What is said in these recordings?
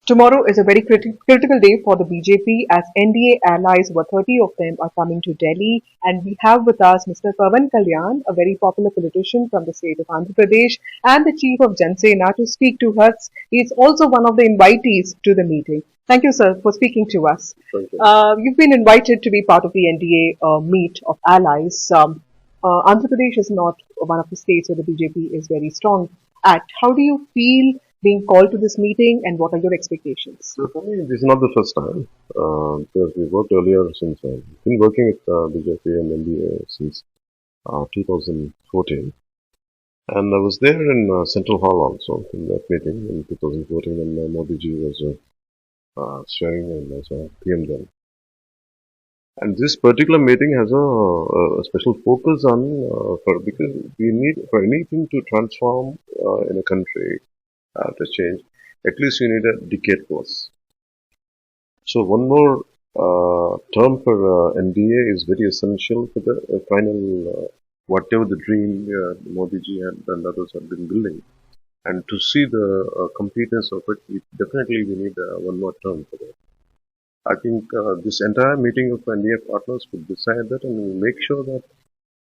Tomorrow is a very critical day for the BJP as NDA allies, over 30 of them, are coming to Delhi. And we have with us Mr. Turban Kalyan, a very popular politician from the state of Andhra Pradesh, and the chief of Jansena to speak to us. He is also one of the invitees to the meeting. Thank you, sir, for speaking to us. Thank you. You've been invited to be part of the NDA meet of allies. Andhra Pradesh is not one of the states where the BJP is very strong at. How do you feel being called to this meeting and what are your expectations? So for me, this is not the first time because we worked earlier since I've been working with BJP and NDA since 2014. And I was there in Central Hall also in that meeting in 2014 and Modi ji was sharing and as a PM then. And this particular meeting has a special focus on because we need for anything to transform in a country to change, at least you need a decade plus. So one more term for NDA is very essential for the final whatever the dream Modi ji and others have been building. And to see the completeness of it, definitely we need one more term for that. I think this entire meeting of NDA partners would decide that and will make sure that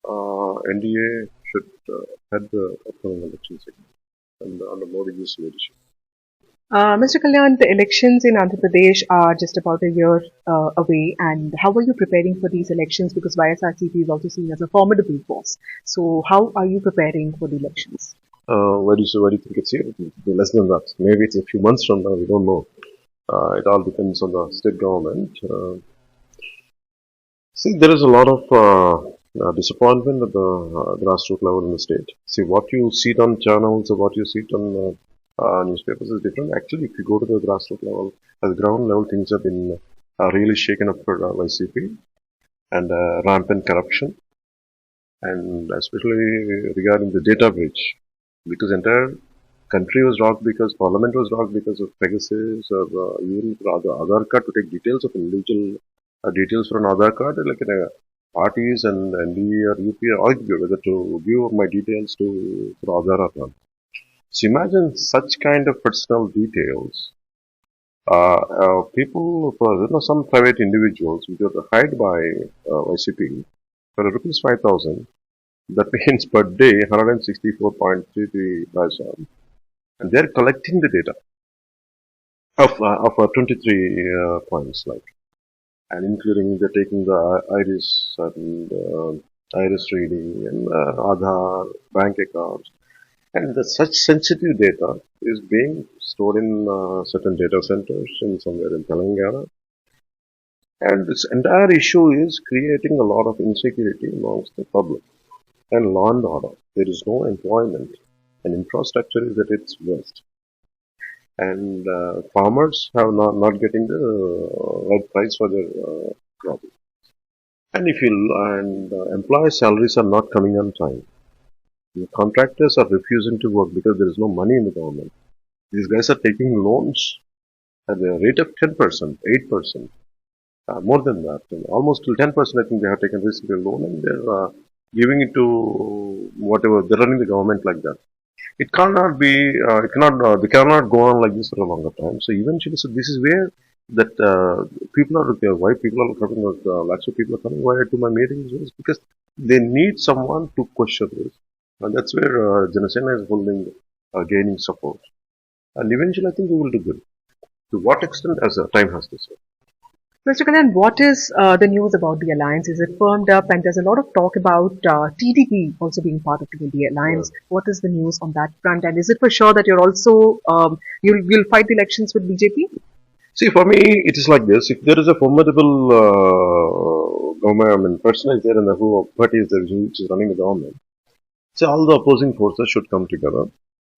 NDA should head the upcoming elections under Modi ji's leadership. Mr. Kalyan, the elections in Andhra Pradesh are just about a year away, and how are you preparing for these elections? Because YSRCP is also seen as a formidable force. So, how are you preparing for the elections? Where do you think it's here? Less than that. Maybe it's a few months from now. We don't know. It all depends on the state government. See, there is a lot of disappointment at the grassroots level in the state. See, what you see it on channels or what you see it on newspapers is different. Actually, if you go to the grassroots level, at the ground level, things have been really shaken up for YCP and rampant corruption, and especially regarding the data breach, because entire country was rocked because parliament was rocked because of Pegasus or even for Aadhaar card to take details of individual details for an Aadhaar card, like parties and NDE or UP or argue whether to give my details to for Aadhaar or not. So imagine such kind of personal details. People, some private individuals, which are hired by YCP for rupees 5,000. That means per day 164.33 paisa, and they're collecting the data of 23 points, like, and including they're taking the iris and iris reading and Aadhaar, bank accounts. And such sensitive data is being stored in certain data centers in somewhere in Telangana. And this entire issue is creating a lot of insecurity amongst the public and law and order. There is no employment and infrastructure is at its worst. And farmers have not getting the right price for their crop. And employee salaries are not coming on time. The contractors are refusing to work because there is no money in the government. These guys are taking loans at the rate of 10%, 8%, more than that. And almost till 10%, I think they have taken recently a loan and they're giving it to whatever. They're running the government like that. It cannot be, they cannot go on like this for a longer time. So eventually, so this is where that people are, why people are coming, lots of people are coming, why to my meetings is because they need someone to question this. And that's where Janasena is holding, gaining support. And eventually, I think we will do good. To what extent, as time has to say. Mr. Kalyan, what is the news about the alliance? Is it firmed up? And there's a lot of talk about TDP also being part of the NDA alliance. Yeah. What is the news on that front? And is it for sure that you're also you'll fight the elections with BJP? See, for me, it is like this. If there is a formidable government, I mean, person is there and the whole party is there which is running the government, so all the opposing forces should come together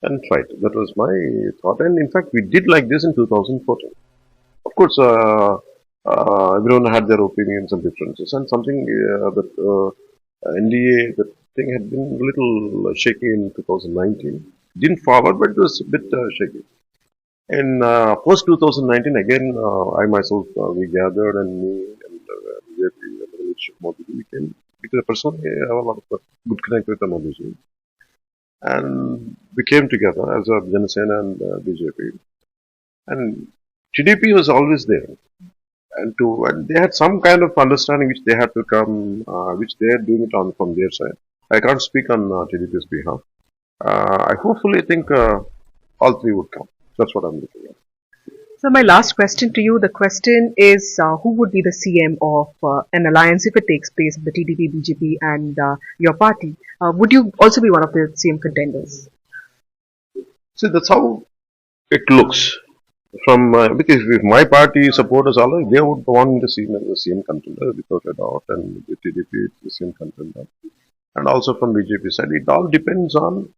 and fight. That was my thought. And in fact, we did like this in 2014. Of course, everyone had their opinions and differences. And something that NDA, the thing had been a little shaky in 2019. Didn't forward, but it was a bit shaky. In post 2019, again, I myself, we gathered and me and BJP, we came because personally I have a lot of good connect with the Modi ji. And we came together as a Janasena and BJP. And TDP was always there, and they had some kind of understanding which they had to come, which they are doing it on from their side. I can't speak on TDP's behalf. I hopefully think all three would come. That's what I'm looking at. So my last question to you, the question is, who would be the CM of an alliance if it takes place of the TDP, BJP and your party? Would you also be one of the CM contenders? See, that's how it looks. From because if my party supporters all they would want me to see me as the CM contender without a doubt, and the TDP is the CM contender, and also from BJP side, it all depends on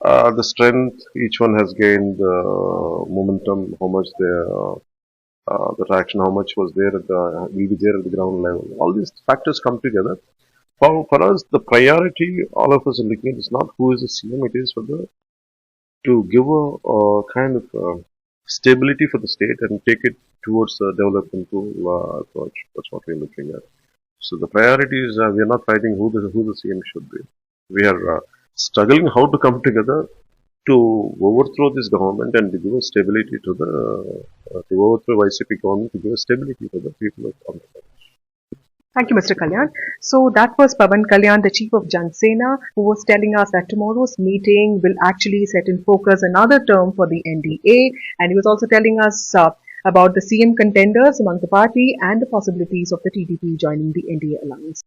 the strength each one has gained, the momentum, how much the traction, how much was there at the will be there at the ground level. All these factors come together. For us, the priority all of us are looking at is not who is the CM, it is for the to give a kind of stability for the state and take it towards the developmental approach. That's what we're looking at. So the priority is we are not fighting who the CM should be. We are struggling how to come together to overthrow this government and to give a stability to the to overthrow YCP government to give a stability to the people of Andhra. Thank you, Mr. Kalyan. So that was Pavan Kalyan, the chief of Jan Sena, who was telling us that tomorrow's meeting will actually set in focus another term for the NDA. And he was also telling us about the CM contenders among the party and the possibilities of the TDP joining the NDA alliance.